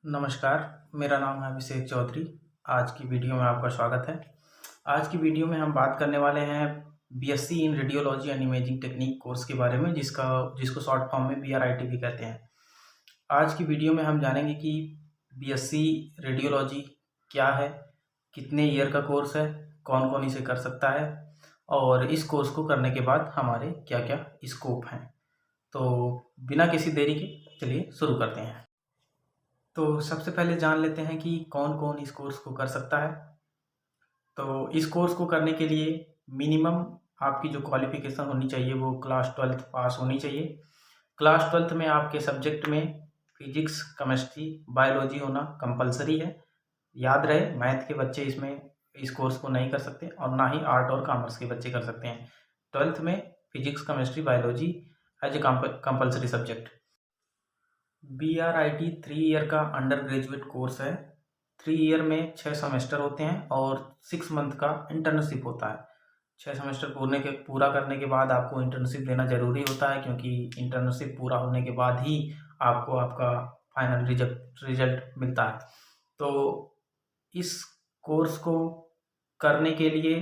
नमस्कार, मेरा नाम है अभिषेक चौधरी। आज की वीडियो में आपका स्वागत है। आज की वीडियो में हम बात करने वाले हैं BSc in radiology and imaging technique course के बारे में, जिसको शॉर्ट फॉर्म में बीआरआईटी भी कहते हैं। आज की वीडियो में हम जानेंगे कि बीएससी रेडियोलॉजी क्या है, कितने ईयर का कोर्स है, कौन-कौन इसे कर सकता है और इस कोर्स को करने के बाद हमारे क्या-क्या स्कोप हैं। तो बिना किसी देरी के चलिए शुरू करते हैं। तो सबसे पहले जान लेते हैं कि कौन-कौन इस कोर्स को कर सकता है। तो इस कोर्स को करने के लिए मिनिमम आपकी जो क्वालिफ़िकेशन होनी चाहिए वो क्लास 12th पास होनी चाहिए। क्लास 12th में आपके सब्जेक्ट में फिज़िक्स, केमिस्ट्री, बायोलॉजी होना कंपल्सरी है। याद रहे, मैथ के बच्चे इसमें इस कोर्स को नहीं कर सकते और ना ही आर्ट और कॉमर्स के बच्चे कर सकते हैं। 12th में physics, chemistry, biology as a compulsory subject. BRIT 3 year का अंडर ग्रेजुएट कोर्स है। 3 ईयर में 6 सेमेस्टर होते हैं और 6 मंथ का इंटर्नशिप होता है। 6 सेमेस्टर पूरा करने के बाद आपको इंटर्नशिप देना ज़रूरी होता है, क्योंकि इंटर्नशिप पूरा होने के बाद ही आपको आपका फाइनल रिजल्ट मिलता है। तो इस कोर्स को करने के लिए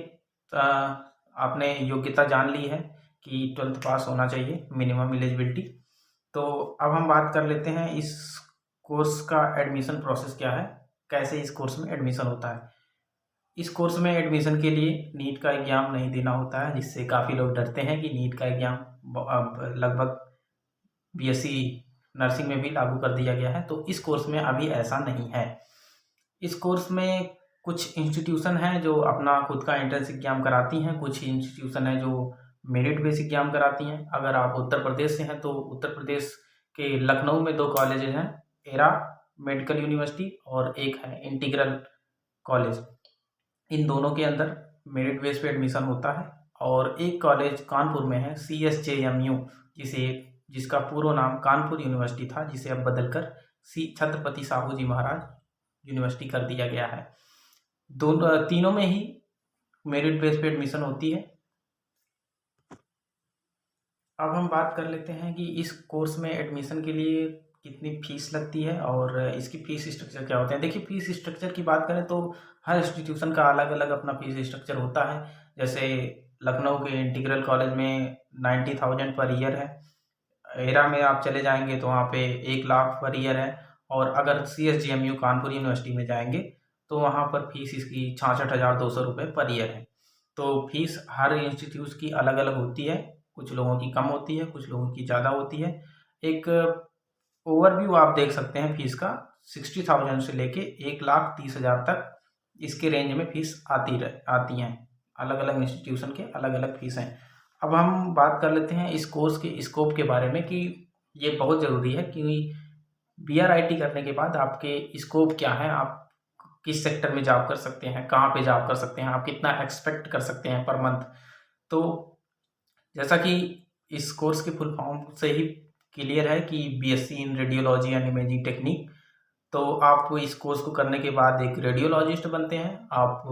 आपने योग्यता जान ली है कि 12th पास होना चाहिए, मिनिमम एलिजिबिलिटी। तो अब हम बात कर लेते हैं इस कोर्स का एडमिशन प्रोसेस क्या है, कैसे इस कोर्स में एडमिशन होता है। इस कोर्स में एडमिशन के लिए नीट का एग्ज़ाम नहीं देना होता है, जिससे काफ़ी लोग डरते हैं कि नीट का एग्ज़ाम अब लगभग बीएससी नर्सिंग में भी लागू कर दिया गया है। तो इस कोर्स में अभी ऐसा नहीं है। इस कोर्स में कुछ इंस्टीट्यूशन हैं जो अपना खुद का एंट्रेंस एग्ज़ाम कराती हैं, कुछ इंस्टीट्यूशन हैं जो मेरिट बेस एग्ज़ाम कराती हैं। अगर आप उत्तर प्रदेश से हैं तो उत्तर प्रदेश के लखनऊ में 2 कॉलेजेस हैं, एरा मेडिकल यूनिवर्सिटी और एक है इंटीग्रल कॉलेज। इन दोनों के अंदर मेरिट बेस पे एडमिशन होता है। और एक कॉलेज कानपुर में है, सीएसजेएमयू, जिसका पूर्व नाम कानपुर यूनिवर्सिटी था, जिसे अब बदलकर छत्रपति साहू जी महाराज यूनिवर्सिटी कर दिया गया है। तीनों में ही मेरिट बेस पे एडमिशन होती है। अब हम बात कर लेते हैं कि इस कोर्स में एडमिशन के लिए कितनी फ़ीस लगती है और इसकी फ़ीस स्ट्रक्चर क्या होते हैं। देखिए, फ़ीस स्ट्रक्चर की बात करें तो हर इंस्टीट्यूशन का अलग-अलग अपना फ़ीस स्ट्रक्चर होता है। जैसे लखनऊ के इंटीग्रल कॉलेज में 90,000 पर ईयर है। एरा में आप चले जाएँगे तो वहाँ पे 1 लाख पर ईयर है। और अगर सीएसजेएमयू कानपुर यूनिवर्सिटी में जाएँगे तो वहाँ पर फ़ीस इसकी 66,200 रुपये पर ईयर है। तो फ़ीस हर इंस्टीट्यूट की अलग-अलग होती है। कुछ लोगों की कम होती है, कुछ लोगों की ज़्यादा होती है। एक ओवरव्यू आप देख सकते हैं फ़ीस का, 60,000 से लेके 1,30,000 तक इसके रेंज में फ़ीस आती हैं। अलग-अलग इंस्टीट्यूशन के अलग-अलग फ़ीस हैं। अब हम बात कर लेते हैं इस कोर्स के स्कोप के बारे में कि ये बहुत ज़रूरी है कि बीआरआईटी करने के बाद आपके स्कोप क्या है, आप किस सेक्टर में जॉब कर सकते हैं, कहाँ पे जॉब कर सकते हैं, आप कितना एक्सपेक्ट कर सकते हैं पर मंथ। तो जैसा कि इस कोर्स के फुल फॉर्म से ही क्लियर है कि BSc in radiology and imaging technique, तो आप इस कोर्स को करने के बाद एक रेडियोलॉजिस्ट बनते हैं। आप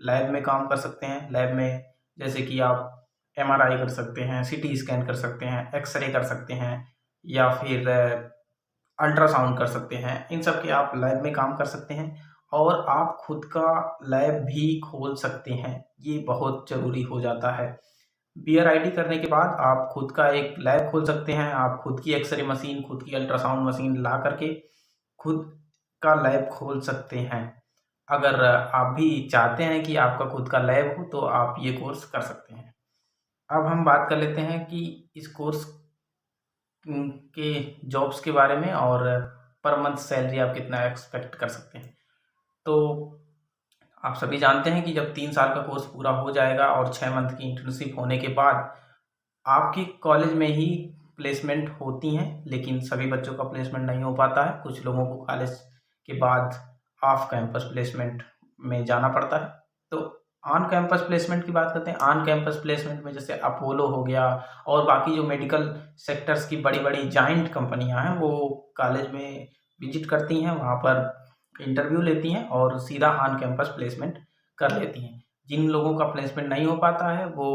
लैब में काम कर सकते हैं। लैब में जैसे कि आप एमआरआई कर सकते हैं, सीटी स्कैन कर सकते हैं, एक्सरे कर सकते हैं या फिर अल्ट्रासाउंड कर सकते हैं। इन सब के आप लैब में काम कर सकते हैं और आप खुद का लैब भी खोल सकते हैं। ये बहुत ज़रूरी हो जाता है। बीआरआईटी करने के बाद आप खुद का एक लैब खोल सकते हैं। आप खुद की एक्सरे मशीन, खुद की अल्ट्रासाउंड मशीन ला करके खुद का लैब खोल सकते हैं। अगर आप भी चाहते हैं कि आपका खुद का लैब हो तो आप ये कोर्स कर सकते हैं। अब हम बात कर लेते हैं कि इस कोर्स के जॉब्स के बारे में और पर मंथ सैलरी आप कितना एक्सपेक्ट कर सकते हैं। तो आप सभी जानते हैं कि जब 3 साल का कोर्स पूरा हो जाएगा और 6 मंथ की इंटर्नशिप होने के बाद आपकी कॉलेज में ही प्लेसमेंट होती हैं, लेकिन सभी बच्चों का प्लेसमेंट नहीं हो पाता है। कुछ लोगों को कॉलेज के बाद ऑफ कैंपस प्लेसमेंट में जाना पड़ता है। तो ऑन कैंपस प्लेसमेंट की बात करते हैं। ऑन कैंपस प्लेसमेंट में जैसे अपोलो हो गया और बाकी जो मेडिकल सेक्टर्स की बड़ी-बड़ी जाइंट कंपनियां हैं, वो कॉलेज में विजिट करती हैं, वहाँ पर इंटरव्यू लेती हैं और सीधा ऑन कैंपस प्लेसमेंट कर लेती हैं। जिन लोगों का प्लेसमेंट नहीं हो पाता है वो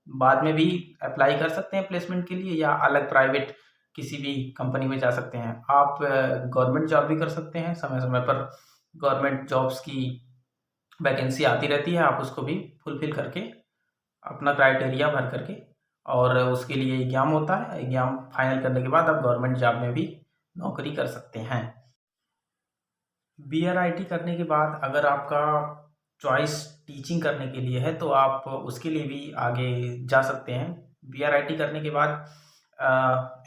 बाद में भी अप्लाई कर सकते हैं प्लेसमेंट के लिए या अलग प्राइवेट किसी भी कंपनी में जा सकते हैं। आप गवर्नमेंट जॉब भी कर सकते हैं, समय समय पर गवर्नमेंट जॉब्स की वैकेंसी आती रहती है, आप उसको भी फुलफ़िल करके अपना क्राइटेरिया भर करके और उसके लिए एग्ज़ाम होता है, एग्ज़ाम फाइनल करने के बाद आप गवर्नमेंट जॉब में भी नौकरी कर सकते हैं। बीआरआईटी करने के बाद अगर आपका चॉइस टीचिंग करने के लिए है तो आप उसके लिए भी आगे जा सकते हैं। बीआरआईटी करने के बाद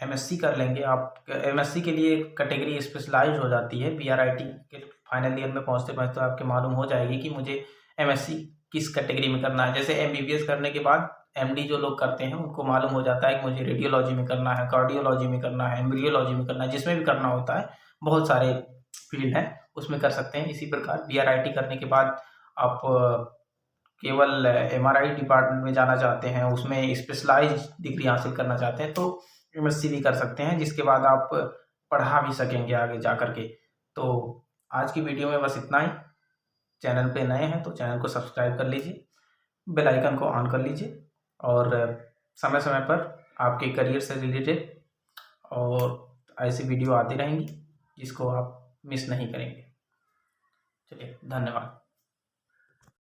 एमएससी कर लेंगे आप। एमएससी के लिए कैटेगरी स्पेशलाइज हो जाती है। बीआरआईटी के फाइनल ईयर में पहुँचते-पहुँचते तो आपके मालूम हो जाएगी कि मुझे एमएससी किस कैटेगरी में करना है। जैसे एमबीबीएस करने के बाद एमडी जो लोग करते हैं उनको मालूम हो जाता है कि मुझे रेडियोलॉजी में करना है, कार्डियोलॉजी में करना है, एम्ब्रियोलॉजी में करना है, जिसमें भी करना होता है। बहुत सारे फील्ड हैं, उसमें कर सकते हैं। इसी प्रकार बीआरआईटी करने के बाद आप केवल एमआरआई डिपार्टमेंट में जाना चाहते हैं, उसमें स्पेशलाइज़ डिग्री हासिल करना चाहते हैं तो एमएससी भी कर सकते हैं, जिसके बाद आप पढ़ा भी सकेंगे आगे जा कर के। तो आज की वीडियो में बस इतना ही। चैनल पे नए हैं तो चैनल को सब्सक्राइब कर लीजिए, बेल आइकन को ऑन कर लीजिए और समय-समय पर आपके करियर से रिलेटेड और ऐसी वीडियो आती रहेंगी जिसको आप मिस नहीं करेंगे। चलिए, धन्यवाद।